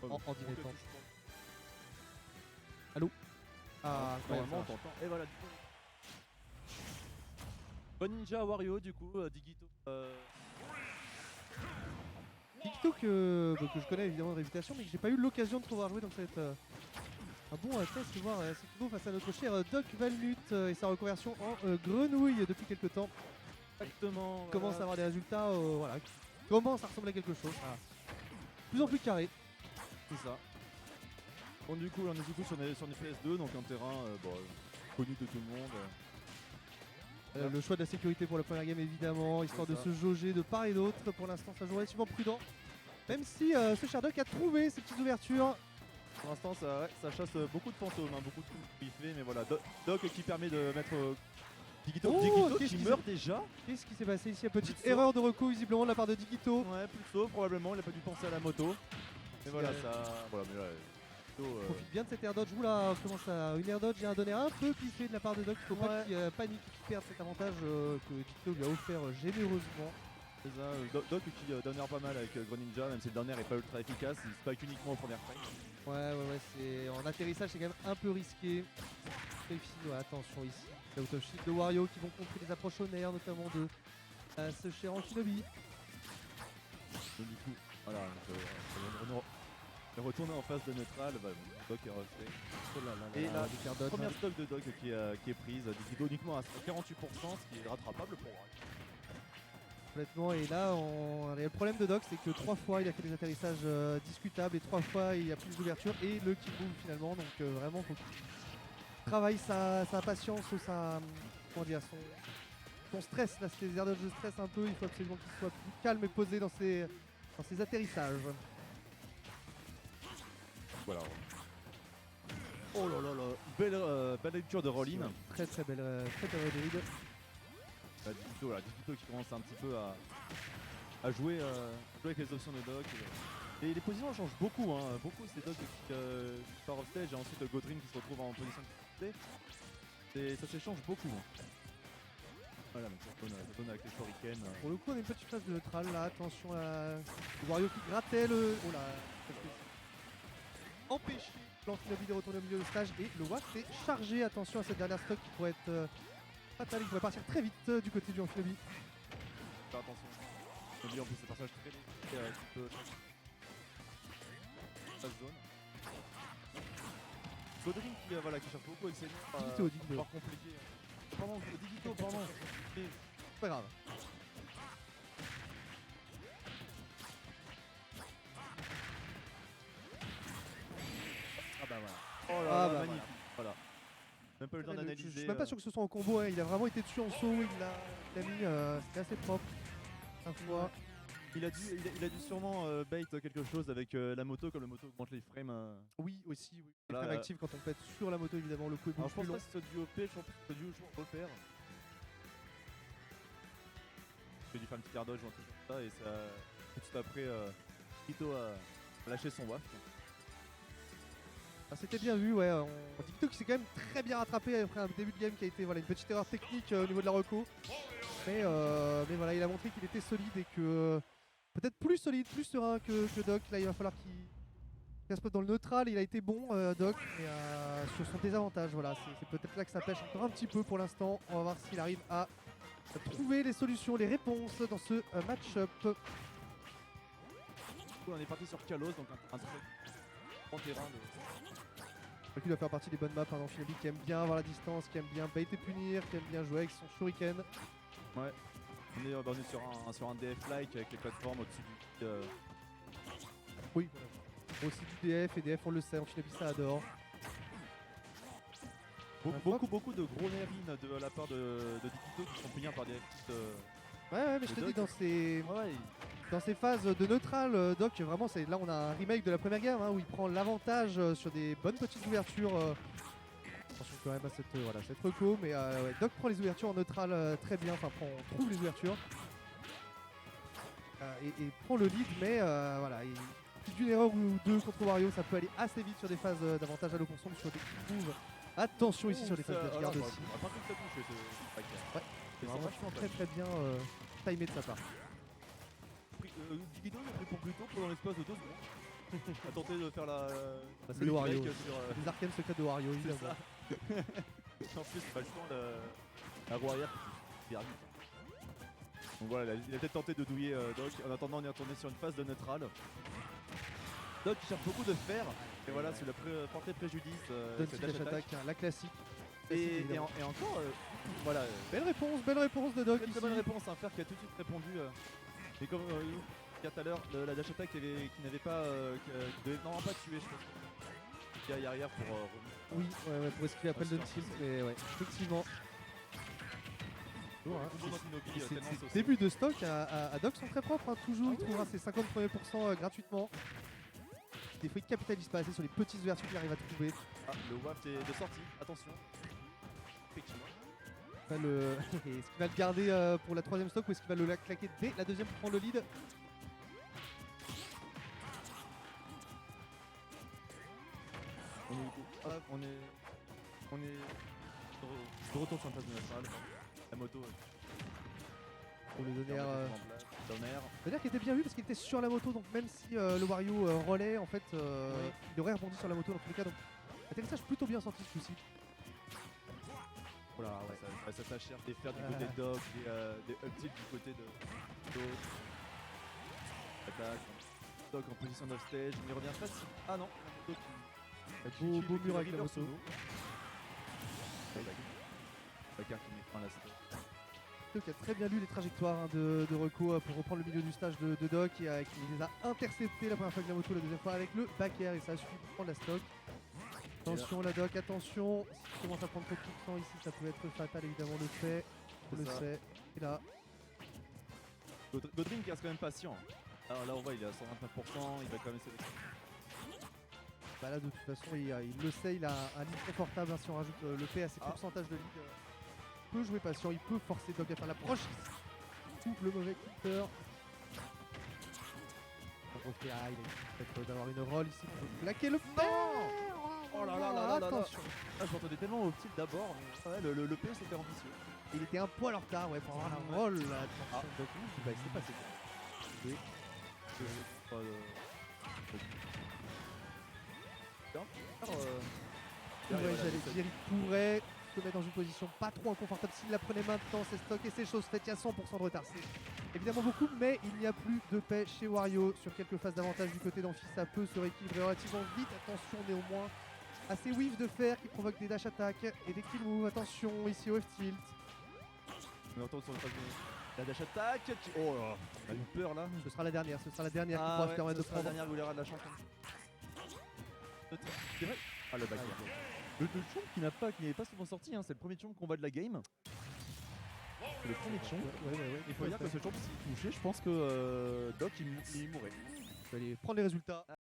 en dilettante. Allô? Ah, Normalement on t'entend. Et voilà, du coup. Bon Ninja Wario, du coup, Digito. Digito que je connais évidemment de réputation, mais que j'ai pas eu l'occasion de pouvoir jouer, donc ça va être un bon test de voir Sekiro face à notre cher Doc Valnut et sa reconversion en grenouille depuis quelques temps. Exactement. Commence à avoir des résultats voilà, qui commencent à ressembler à quelque chose. Voilà. Plus en plus carré. C'est ça. Bon, du coup, on est du coup sur une PS2, donc un terrain connu de tout le monde. Le choix de la sécurité pour la première game évidemment, histoire de se jauger de part et d'autre. Pour l'instant ça joue relativement prudent. Même si ce cher Doc a trouvé ces petites ouvertures. Pour l'instant, ça chasse beaucoup de fantômes, hein, beaucoup de coups qu'il fait, mais voilà. Doc qui permet de mettre Digito, Oh, qui meurt déjà. Qu'est-ce qui s'est passé ici? Une petite erreur de recours visiblement de la part de Digito. Ouais, plutôt, probablement, il a pas dû penser à la moto. Mais voilà, ça. Voilà, mais là. Profite bien de cette air dodge. Oula, comment ça? Une air dodge, il y a un donné un peu piffé de la part de Doc. Il faut pas qu'il panique, qu'il perde cet avantage que Digito lui a offert généreusement. C'est ça, Doc qui donneur pas mal avec Greninja, même si le dernier est pas ultra efficace, il spike uniquement au premier frame. Ouais, c'est en atterrissage, c'est quand même un peu risqué. Ouais, attention ici. Out of shield de Wario qui vont contrer les approches au nerf, notamment de ce cher Ankinobi. Donc, du coup, voilà, retourner en phase de neutral, Doc est refait. Oh là là, et la dodge, première stock de Doc qui est prise, Digito uniquement à 48%, ce qui est rattrapable pour Wario. Complètement, et là, le problème de Doc, c'est que 3 fois il a fait des atterrissages discutables et 3 fois il y a plus d'ouverture et le kill move finalement. Donc vraiment, faut qu'il travaille sa patience ou son stress. Là, c'est des air dodge de stress un peu. Il faut absolument qu'il soit plus calme et posé dans ses atterrissages. Voilà. Oh là là là, belle lecture de Rollin. Très belle read. Digito qui commence un petit peu à jouer avec les options de Doc. Et les positions changent beaucoup, hein. Beaucoup c'est Doc qui part off stage et ensuite Godrin qui se retrouve en position de et ça s'échange beaucoup. Hein. Voilà, donc ça donne avec les shurikens. Pour le coup, on a une petite phase de neutral là. Attention à Wario qui grattait le. Oh là, empêché l'Ankinobi de retourner au milieu de stage et le WAF est chargé. Attention à cette dernière stock qui pourrait être fatal, il pourrait partir très vite du côté du Ankinobi. Faire attention. En plus c'est un personnage très léger qui peut phase zone. Godrin qui cherche beaucoup avec ses lignes. Digito. Compliqué. Pardon, Digito, pardon. C'est pas grave. Ah bah voilà. Oh là là, magnifique. Voilà. Même pas eu le temps d'analyser. Je suis même pas sûr que ce soit en combo, hein. Il a vraiment été dessus en saut, il a mis, c'était assez propre. Un fois. Il a dû sûrement bait quelque chose avec la moto, comme la moto augmente les frames. Oui, aussi, oui. Les Voilà, frames actifs quand on pète sur la moto, évidemment, le coup est beaucoup plus long. Je pense pas que c'est du OP, je pense que c'est du repère. J'ai dû faire un petit air dodge ou un truc comme ça, et ça. Tout de suite après, Digito a lâché son WAF. Ah, c'était bien vu, ouais. Digito qui s'est quand même très bien rattrapé après un début de game qui a été une petite erreur technique au niveau de la reco. Mais voilà, il a montré qu'il était solide et que peut-être plus solide, plus serein que Doc. Là, il va falloir qu'il reste dans le neutral. Il a été bon, Doc, mais sur son désavantage. Voilà, c'est peut-être là que ça pêche encore un petit peu pour l'instant. On va voir s'il arrive à trouver les solutions, les réponses dans ce match-up. On est parti sur Kalos, donc un très bon terrain. Il doit faire partie des bonnes maps, hein, Ankinobi qui aime bien avoir la distance, qui aime bien bait et punir, qui aime bien jouer avec son shuriken. Ouais, on est sur un DF-like avec les plateformes au-dessus du. Oui, voilà. Aussi du DF, et DF on le sait, Ankinobi ça adore. Beaucoup de gros nerfs de la part de Digito qui sont punis par des FX. Ouais, mais je te dis, dans ces phases de neutral, Doc, vraiment, là on a un remake de la première game où il prend l'avantage sur des bonnes petites ouvertures. Attention quand même à cette reco, mais ouais, Doc prend les ouvertures en neutral très bien, enfin trouve les ouvertures et prend le lead, mais voilà, d'une erreur ou deux contre Wario, ça peut aller assez vite sur des phases d'avantage à l'eau consomme, sur des moves. Attention ici sur des phases de garde aussi. Ouais, c'est vraiment très bien timé de sa part. Digito il a pris pour plus tôt pendant l'espace de 2 secondes. a tenté de faire c'est le Wario. Y sur. Les arcanes secrets de Wario, C'est évidemment. ça. En plus, pas le temps, la roue arrière qui est vite. Donc voilà, il a peut-être tenté de douiller Doc. En attendant, on est retourné sur une phase de neutral. Doc qui cherche beaucoup de fer. Et voilà, c'est la portée préjudice. Donne cette dash dash attack, hein, la classique. Et Évidemment. encore, voilà. Belle réponse de Doc Très ici. bonne réponse, un fer qui a tout de suite répondu. Mais comme tout à l'heure, la dash attack qui n'avait pas. Qui devait normalement pas tuer, je pense. Qui aille arrière pour. Oui, ouais, pour esquiver après le tilt, mais ouais, effectivement. Ces débuts de stock à Doc sont très propres, hein. Toujours il trouvera ses 50 premiers pourcents gratuitement. Des fois il capitalise pas assez sur les petites versions qu'il arrive à trouver. Ah, le waft est de sortie, attention. Effectivement. Est-ce qu'il va le garder pour la troisième stock ou est-ce qu'il va le claquer dès la deuxième pour prendre le lead? On est de retour sur une phase de neutral. La moto. Pour le donner Donner qu'il était bien vu parce qu'il était sur la moto, donc même si le Wario relais, en fait, il aurait rebondi sur la moto dans tous les cas. Donc atterrissage plutôt bien sorti ce coup-ci. Voilà, ouais, ça s'achère des fers du côté de Doc, des up tilt du côté de Doc. Attaque. Doc en position d'off-stage, il revient facile. Ah non, Doc Beau mur avec la moto. Bakar qui met fin à la stage. Qui a très bien lu les trajectoires de Reco pour reprendre le milieu du stage de Doc et qui les a interceptés la première fois avec la moto, la deuxième fois avec le back air et ça a suffi pour prendre la stock. Attention la Doc, attention, si tu commences à prendre trop de temps ici ça peut être fatal évidemment, on le fait, on le sait. Et là, Godring qui reste quand même patient. Alors là on voit il est à 129%, il va quand même essayer de... Bah là de toute façon il le sait, il a un lead confortable, hein, si on rajoute le P à ses pourcentages de lead. Il peut jouer patient, il peut forcer Doc à faire l'approche. Ou le mauvais counter. Il a peut-être d'avoir une roll ici pour plaquer le P. Oh là là là là. Attention. Ah, je m'entendais tellement au tilt d'abord, mais ouais, le P c'était ambitieux. Il était un poil en retard pour avoir la roll là. Attention Doc, bah, il s'est passé quoi. Et j'allais dire, il pourrait se mettre dans une position pas trop inconfortable s'il la prenait maintenant, ses stocks et ses choses faites, il y a 100% de retard. C'est évidemment beaucoup, mais il n'y a plus de paix chez Wario. Sur quelques phases d'avantage du côté d'Amphi, ça peut se rééquilibrer relativement vite. Attention néanmoins à ces whiffs de fer qui provoquent des dash attack et des kill moves. Attention ici au F-tilt. On entend sur le phase la dash attack. Oh là, on a eu peur là. Ce sera la dernière qui pourra se permettre de prendre. La dernière goulera de la champion. C'est vrai. Ah le back. Le chomp qui n'est pas souvent sorti, hein. C'est le premier chomp qu'on voit de la game. C'est le premier chomp. Ouais. Il faut dire que ce chomp s'il touchait, je pense que Doc il mourrait. Je vais aller prendre les résultats.